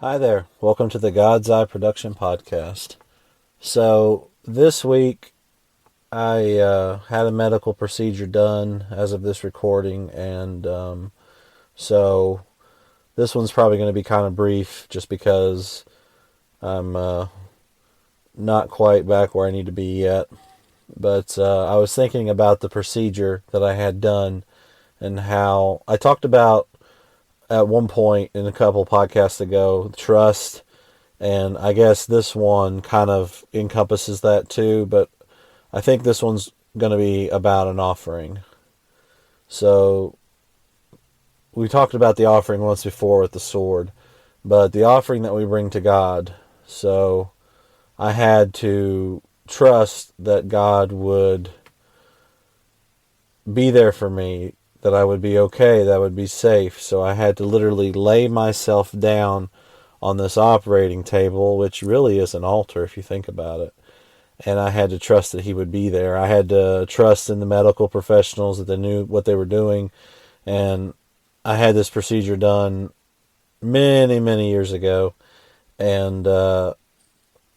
Hi there. Welcome to the God's Eye Production Podcast. So, this week I had a medical procedure done as of this recording, and so this one's probably going to be kind of brief just because I'm not quite back where I need to be yet. But I was thinking about the procedure that I had done and how I talked about at one point in a couple podcasts ago trust. And I guess this one kind of encompasses that too, but I think this one's going to be about an offering. So, we talked about the offering once before with the sword, but the offering that we bring to God. So, I had to trust that God would be there for me, that I would be okay, that I would be safe. So, I had to literally lay myself down on this operating table, which really is an altar if you think about it. And I had to trust that he would be there. I had to trust in the medical professionals that they knew what they were doing. And I had this procedure done many, many years ago. And all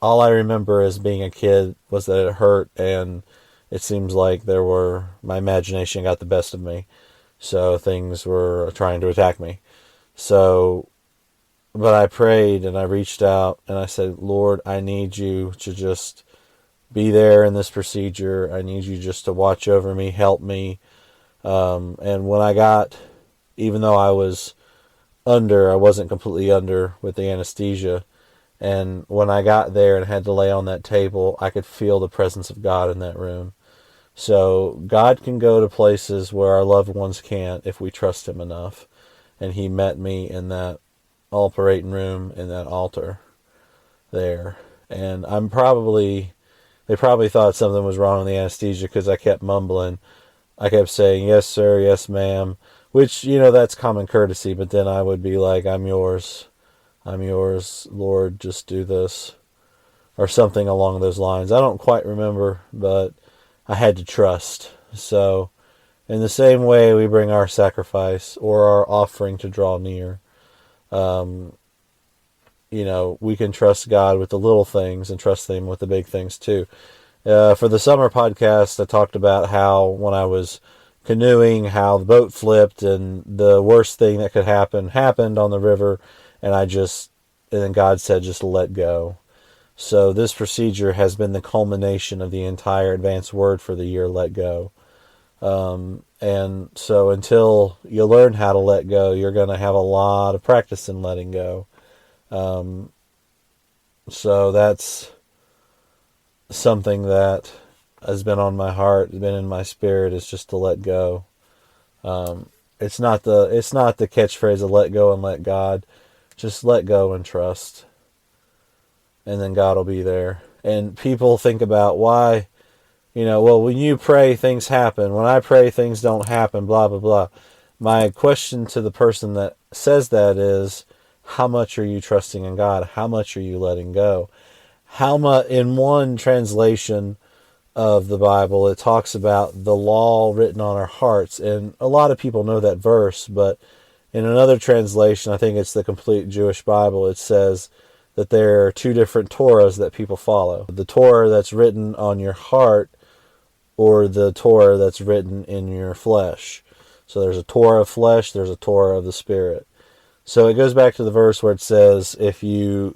I remember as being a kid was that it hurt. And it seems like my imagination got the best of me. So things were trying to attack me. But I prayed and I reached out and I said, Lord, I need you to just be there in this procedure. I need you just to watch over me, help me. And when even though I was I wasn't completely under with the anesthesia. And when I got there and had to lay on that table, I could feel the presence of God in that room. So God can go to places where our loved ones can't if we trust him enough. And he met me in that operating room, in that altar there. And they probably thought something was wrong with the anesthesia because I kept mumbling. I kept saying, yes, sir, yes, ma'am, which, that's common courtesy. But then I would be like, I'm yours, Lord, just do this, or something along those lines. I don't quite remember, but I had to trust. So in the same way we bring our sacrifice or our offering to draw near, we can trust God with the little things and trust him with the big things too. For the summer podcast, I talked about how when I was canoeing, how the boat flipped and the worst thing that could happen happened on the river, and then God said just let go. So this procedure has been the culmination of the entire advanced word for the year, let go. And so until you learn how to let go, you're going to have a lot of practice in letting go. So that's something that has been on my heart, been in my spirit, is just to let go. It's not the catchphrase of let go and let God. Just let go and trust. And then God will be there. And people think about why, when you pray, things happen. When I pray, things don't happen, blah, blah, blah. My question to the person that says that is, how much are you trusting in God? How much are you letting go? How much, in one translation of the Bible, it talks about the law written on our hearts. And a lot of people know that verse, but in another translation, I think it's the complete Jewish Bible, it says that there are two different Torahs that people follow. The Torah that's written on your heart, or the Torah that's written in your flesh. So there's a Torah of flesh, there's a Torah of the Spirit. So it goes back to the verse where it says, if you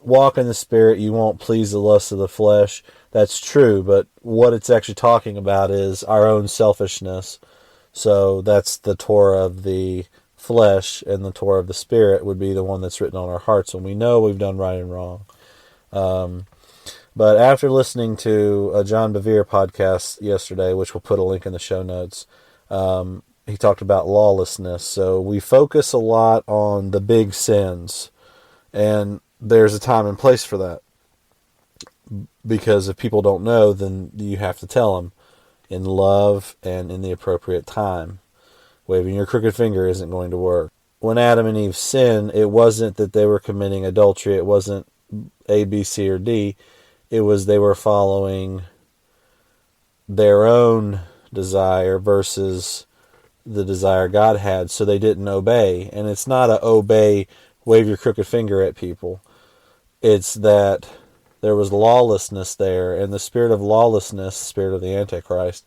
walk in the Spirit, you won't please the lust of the flesh. That's true, but what it's actually talking about is our own selfishness. So that's the Torah of the flesh, and the Torah of the Spirit would be the one that's written on our hearts when we know we've done right and wrong. But after listening to a John Bevere podcast yesterday, which we'll put a link in the show notes, he talked about lawlessness. So we focus a lot on the big sins, and there's a time and place for that. Because if people don't know, then you have to tell them in love and in the appropriate time. Waving your crooked finger isn't going to work. When Adam and Eve sinned, it wasn't that they were committing adultery. It wasn't A, B, C, or D. It was they were following their own desire versus the desire God had, so they didn't obey. And it's not a obey wave your crooked finger at people. It's that there was lawlessness there, and the spirit of lawlessness, spirit of the Antichrist,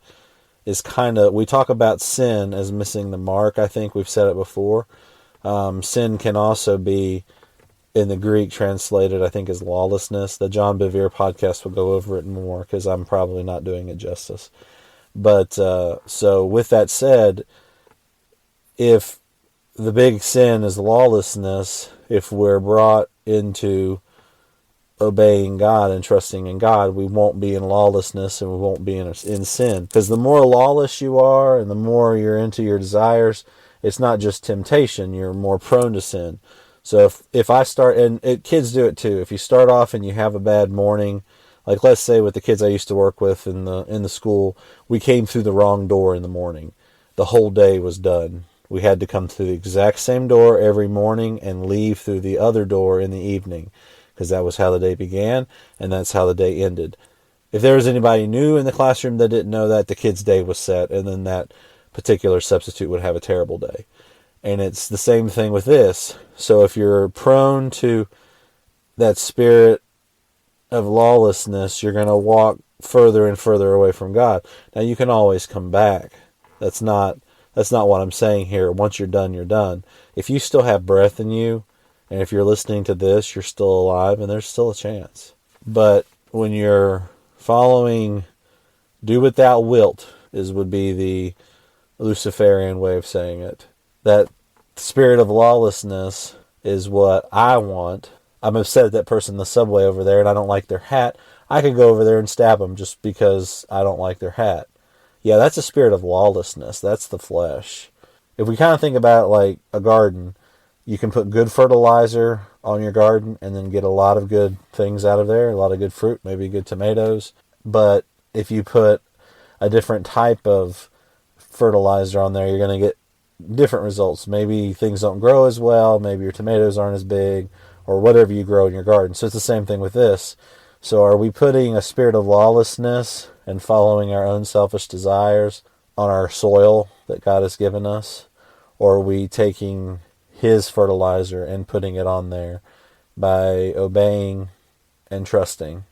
is kind of, we talk about sin as missing the mark. I think we've said it before. Sin can also be, in the Greek, translated, I think, as lawlessness. The John Bevere podcast will go over it more, because I'm probably not doing it justice. But, so with that said, if the big sin is lawlessness, if we're brought into obeying God and trusting in God, we won't be in lawlessness and we won't be in sin. Because the more lawless you are and the more you're into your desires, it's not just temptation, you're more prone to sin. So if I start, and kids do it too, if you start off and you have a bad morning, like let's say with the kids I used to work with in the school, we came through the wrong door in the morning. The whole day was done. We had to come through the exact same door every morning and leave through the other door in the evening, because that was how the day began and that's how the day ended. If there was anybody new in the classroom that didn't know that, the kid's day was set, and then that particular substitute would have a terrible day. And it's the same thing with this. So if you're prone to that spirit of lawlessness, you're going to walk further and further away from God. Now you can always come back. That's not what I'm saying here. Once you're done, you're done. If you still have breath in you, and if you're listening to this, you're still alive, and there's still a chance. But when you're following do what thou wilt, would be the Luciferian way of saying it. That spirit of lawlessness is what I want. I'm upset at that person in the subway over there, and I don't like their hat. I could go over there and stab them just because I don't like their hat. Yeah, that's a spirit of lawlessness. That's the flesh. If we kind of think about it like a garden, you can put good fertilizer on your garden and then get a lot of good things out of there, a lot of good fruit, maybe good tomatoes. But if you put a different type of fertilizer on there, you're going to get different results. Maybe things don't grow as well, maybe your tomatoes aren't as big, or whatever you grow in your garden. So it's the same thing with this. So are we putting a spirit of lawlessness and following our own selfish desires on our soil that God has given us? Or are we taking His fertilizer and putting it on there by obeying and trusting?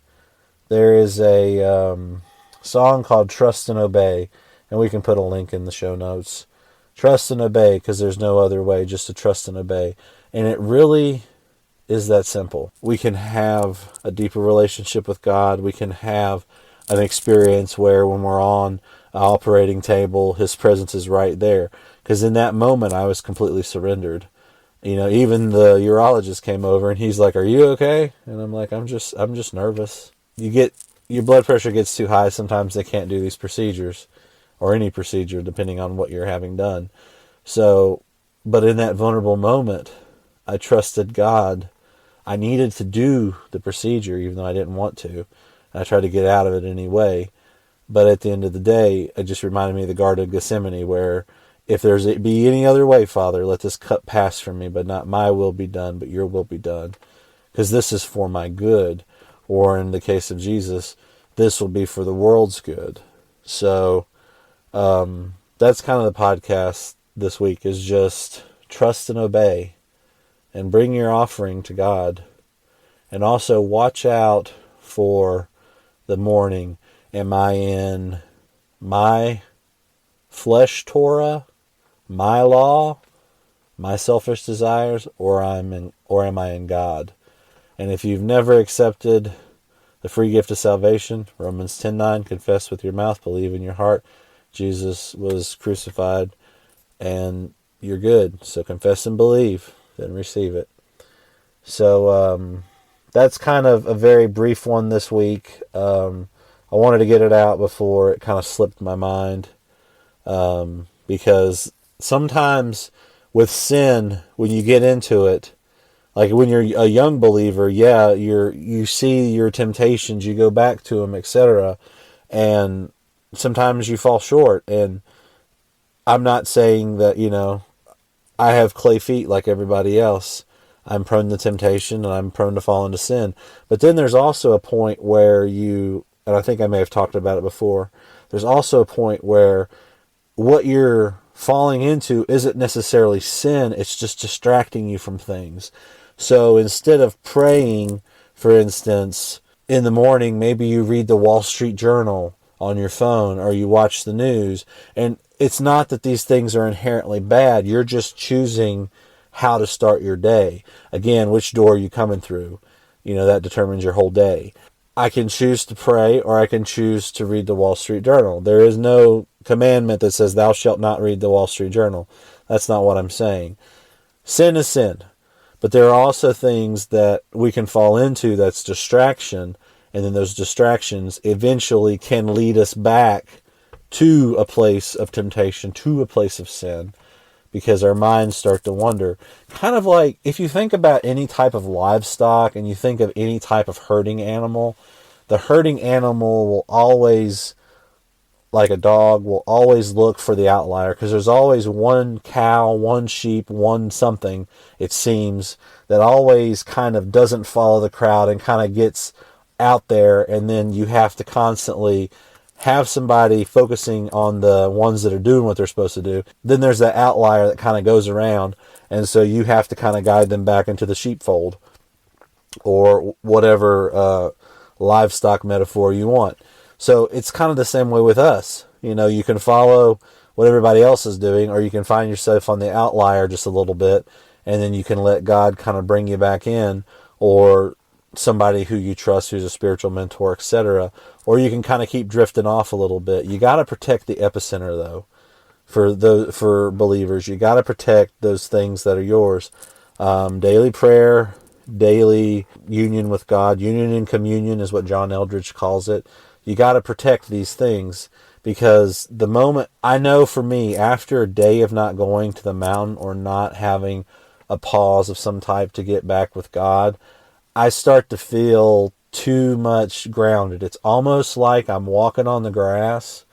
There is a song called Trust and Obey, and we can put a link in the show notes. Trust and obey, because there's no other way just to trust and obey. And it really is that simple. We can have a deeper relationship with God. We can have an experience where when we're on an operating table, His presence is right there. Because in that moment, I was completely surrendered. You know, even the urologist came over and he's like, "Are you okay?" And I'm like, I'm just nervous. Your blood pressure gets too high. Sometimes they can't do these procedures, or any procedure, depending on what you're having done. So, but in that vulnerable moment, I trusted God. I needed to do the procedure, even though I didn't want to. I tried to get out of it anyway. But at the end of the day, it just reminded me of the Garden of Gethsemane, where if there's be any other way, Father, let this cup pass from me, but not my will be done, but your will be done. Because this is for my good. Or in the case of Jesus, this will be for the world's good. So, that's kind of the podcast this week, is just trust and obey and bring your offering to God. And also watch out for the morning. Am I in my flesh Torah, my law, my selfish desires, or am I in God? And if you've never accepted the free gift of salvation, Romans 10:9, confess with your mouth, believe in your heart, Jesus was crucified, and you're good. So confess and believe, then receive it. So that's kind of a very brief one this week. I wanted to get it out before it kind of slipped my mind, because sometimes with sin, when you get into it, like when you're a young believer, yeah, you see your temptations, you go back to them, etc., and sometimes you fall short. And I'm not saying that, I have clay feet like everybody else. I'm prone to temptation and I'm prone to fall into sin. But then there's also a point where and I think I may have talked about it before, there's also a point where what you're falling into isn't necessarily sin, it's just distracting you from things. So instead of praying, for instance, in the morning, maybe you read the Wall Street Journal on your phone or you watch the news. And it's not that these things are inherently bad. You're just choosing how to start your day. Again, which door are you coming through? That determines your whole day. I can choose to pray or I can choose to read the Wall Street Journal. There is no commandment that says thou shalt not read the Wall Street Journal. That's not what I'm saying. Sin is sin. But there are also things that we can fall into that's distraction, and then those distractions eventually can lead us back to a place of temptation, to a place of sin, because our minds start to wander. Kind of like if you think about any type of livestock and you think of any type of herding animal, the herding animal will always, like a dog, will always look for the outlier, because there's always one cow, one sheep, one something, it seems, that always kind of doesn't follow the crowd and kind of gets out there, and then you have to constantly have somebody focusing on the ones that are doing what they're supposed to do. Then there's that outlier that kind of goes around, and so you have to kind of guide them back into the sheepfold, or whatever livestock metaphor you want. So it's kind of the same way with us. You can follow what everybody else is doing, or you can find yourself on the outlier just a little bit, and then you can let God kind of bring you back in, or somebody who you trust who's a spiritual mentor, etc. Or you can kind of keep drifting off a little bit. You got to protect the epicenter, though. For believers, you got to protect those things that are yours. Daily prayer, daily union with God, union in communion is what John Eldridge calls it. You got to protect these things, because the moment, I know for me, after a day of not going to the mountain or not having a pause of some type to get back with God, I start to feel too much grounded. It's almost like I'm walking on the grass,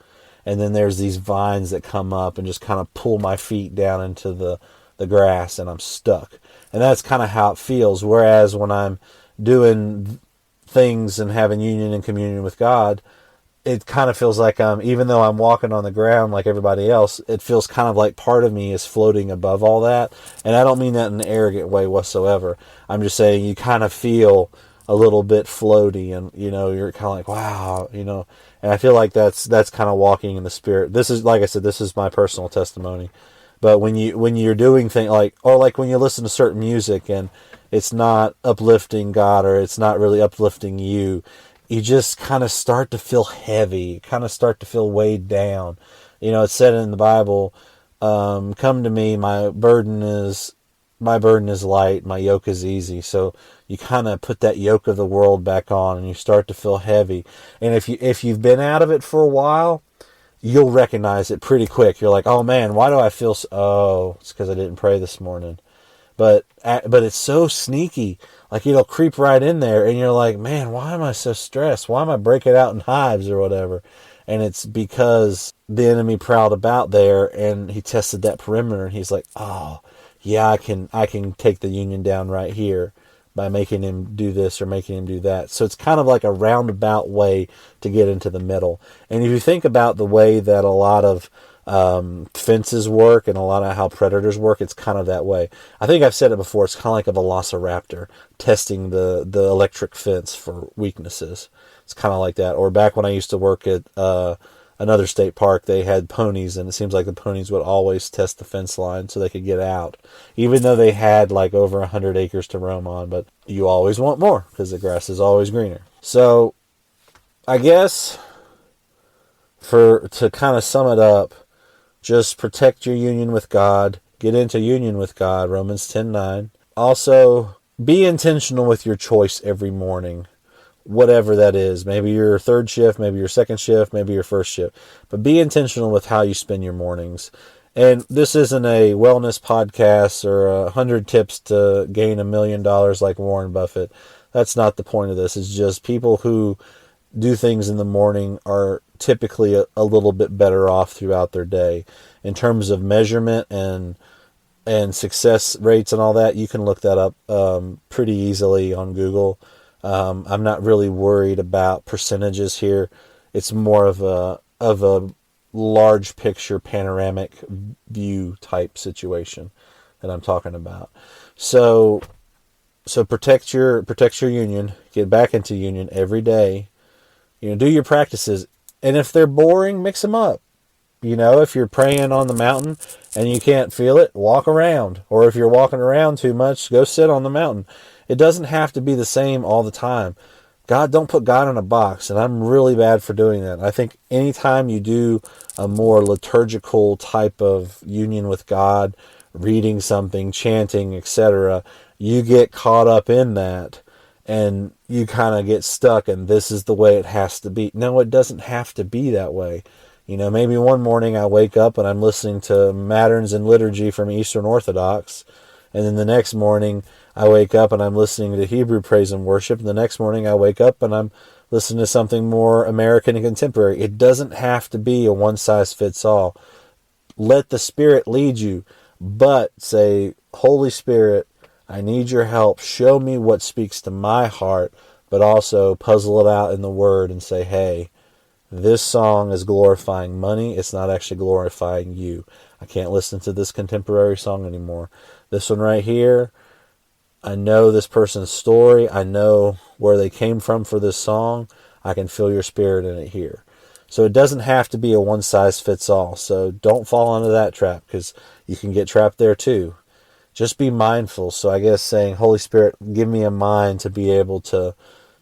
and then there's these vines that come up and just kind of pull my feet down into the grass, and I'm stuck. And that's kind of how it feels. Whereas when I'm doing things and having union and communion with God, it kind of feels like even though I'm walking on the ground like everybody else, it feels kind of like part of me is floating above all that. And I don't mean that in an arrogant way whatsoever. I'm just saying you kind of feel a little bit floaty, and you're kind of like, wow, and I feel like that's kind of walking in the Spirit. This is, like I said, this is my personal testimony. But when you're doing things like when you listen to certain music and it's not uplifting God, or it's not really uplifting you, you just kind of start to feel heavy, kind of start to feel weighed down. It's said in the Bible, come to me, my burden is light, my yoke is easy. So you kind of put that yoke of the world back on, and you start to feel heavy. And if you've been out of it for a while, you'll recognize it pretty quick. You're like, oh man, why do I feel so? Oh, it's because I didn't pray this morning. But it's so sneaky. Like, it'll creep right in there, and you're like, man, why am I so stressed? Why am I breaking out in hives or whatever? And it's because the enemy prowled about there, and he tested that perimeter, and he's like, oh, yeah, I can take the union down right here by making him do this or making him do that. So it's kind of like a roundabout way to get into the middle. And if you think about the way that a lot of fences work and a lot of how predators work, it's kind of that way. I think I've said it before, it's kind of like a velociraptor testing the electric fence for weaknesses. It's kind of like that. Or back when I used to work at another state park, they had ponies, and it seems like the ponies would always test the fence line so they could get out, even though they had like over 100 acres to roam on. But you always want more, because the grass is always greener. So I guess to kind of sum it up, just protect your union with God. Get into union with God, Romans 10:9. Also, be intentional with your choice every morning, whatever that is. Maybe your third shift, maybe your second shift, maybe your first shift. But be intentional with how you spend your mornings. And this isn't a wellness podcast or 100 tips to gain $1 million like Warren Buffett. That's not the point of this. It's just people who do things in the morning are typically a little bit better off throughout their day. In terms of measurement and success rates and all that, you can look that up pretty easily on Google. I'm not really worried about percentages here. It's more of a large picture panoramic view type situation that I'm talking about. So So protect your union. Get back into union every day. Do your practices, and if they're boring, mix them up. If you're praying on the mountain and you can't feel it, walk around. Or if you're walking around too much, go sit on the mountain. It doesn't have to be the same all the time. Don't put God in a box, and I'm really bad for doing that. I think anytime you do a more liturgical type of union with God, reading something, chanting, etc., you get caught up in that and you kind of get stuck, and this is the way it has to be. No, it doesn't have to be that way. Maybe one morning I wake up and I'm listening to Matins and Liturgy from Eastern Orthodox, and then the next morning I wake up and I'm listening to Hebrew praise and worship, and the next morning I wake up and I'm listening to something more American and contemporary. It doesn't have to be a one-size-fits-all. Let the Spirit lead you, but say, Holy Spirit, I need your help. Show me what speaks to my heart, but also puzzle it out in the Word and say, hey, this song is glorifying money. It's not actually glorifying you. I can't listen to this contemporary song anymore. This one right here, I know this person's story. I know where they came from for this song. I can feel your spirit in it here. So it doesn't have to be a one-size-fits-all. So don't fall into that trap, because you can get trapped there too. Just be mindful. So I guess saying, Holy Spirit, give me a mind to be able to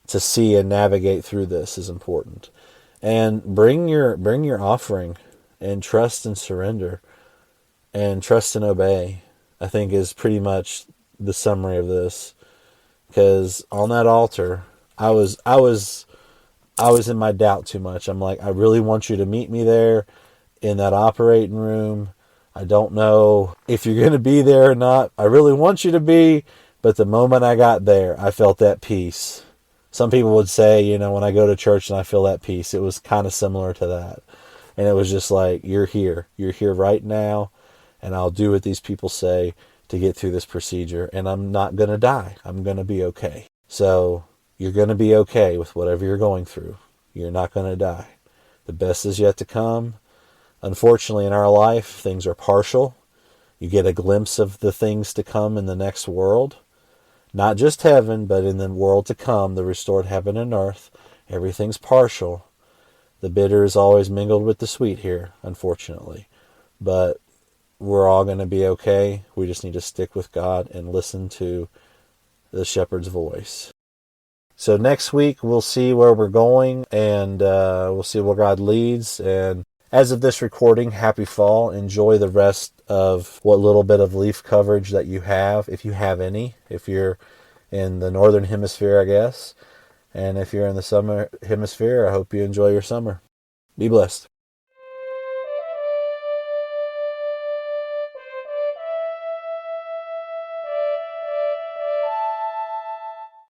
see and navigate through this is important. And bring your offering, and trust and surrender, and trust and obey, I think, is pretty much the summary of this. Because on that altar, I was in my doubt too much. I'm like, I really want you to meet me there in that operating room. I don't know if you're going to be there or not. I really want you to be, but the moment I got there, I felt that peace. Some people would say, when I go to church and I feel that peace, it was kind of similar to that. And it was just like, you're here right now, and I'll do what these people say to get through this procedure, and I'm not going to die. I'm going to be okay. So you're going to be okay with whatever you're going through. You're not going to die. The best is yet to come. Unfortunately, in our life, things are partial. You get a glimpse of the things to come in the next world. Not just heaven, but in the world to come, the restored heaven and earth. Everything's partial. The bitter is always mingled with the sweet here, unfortunately. But we're all going to be okay. We just need to stick with God and listen to the shepherd's voice. So next week, we'll see where we're going, and we'll see where God leads. And as of this recording, happy fall. Enjoy the rest of what little bit of leaf coverage that you have, if you have any, if you're in the northern hemisphere, I guess. And if you're in the summer hemisphere, I hope you enjoy your summer. Be blessed.